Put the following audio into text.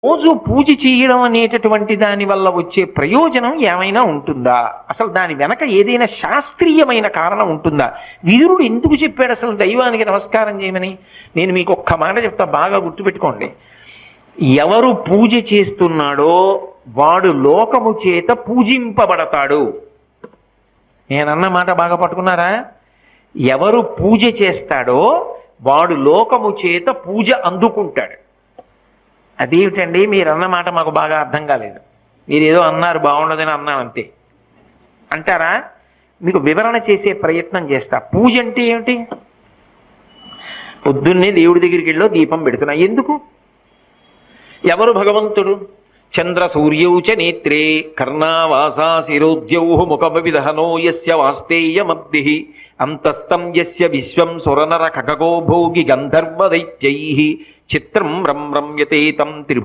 రోజు పూజ చేయడం అనేటటువంటి దాని వల్ల వచ్చే ప్రయోజనం ఏమైనా ఉంటుందా? అసలు దాని వెనక ఏదైనా శాస్త్రీయమైన కారణం ఉంటుందా? విదురుడు ఎందుకు చెప్పాడు అసలు దైవానికి నమస్కారం చేయమని? నేను మీకు ఒక్క మాట చెప్తా, బాగా గుర్తుపెట్టుకోండి. ఎవరు పూజ చేస్తున్నాడో వాడు లోకము చేత పూజింపబడతాడు. నేనన్న మాట బాగా పట్టుకున్నారా? ఎవరు పూజ చేస్తాడో వాడు లోకము చేత పూజ అందుకుంటాడు. అదేమిటండి మీరు అన్న మాట మాకు బాగా అర్థం కాలేదు, మీరు ఏదో అన్నారు బాగుండదని అన్నాను అంతే అంటారా? మీకు వివరణ చేసే ప్రయత్నం చేస్తా. పూజ అంటే ఏమిటి? పొద్దున్నే దేవుడి దగ్గరికి వెళ్ళో దీపం పెడుతున్నా. ఎందుకు? ఎవరు భగవంతుడు? చంద్ర సూర్యౌ చ నేత్రే కర్ణావాసా శిరోద్యౌ ముఖమవిదహనో యస్య వాస్తేయమబ్ధి అంతస్తం యస్య విశ్వం సురనర ఖగో భోగి గంధర్వ దైత్యైః చిత్రం రమ్యతే తం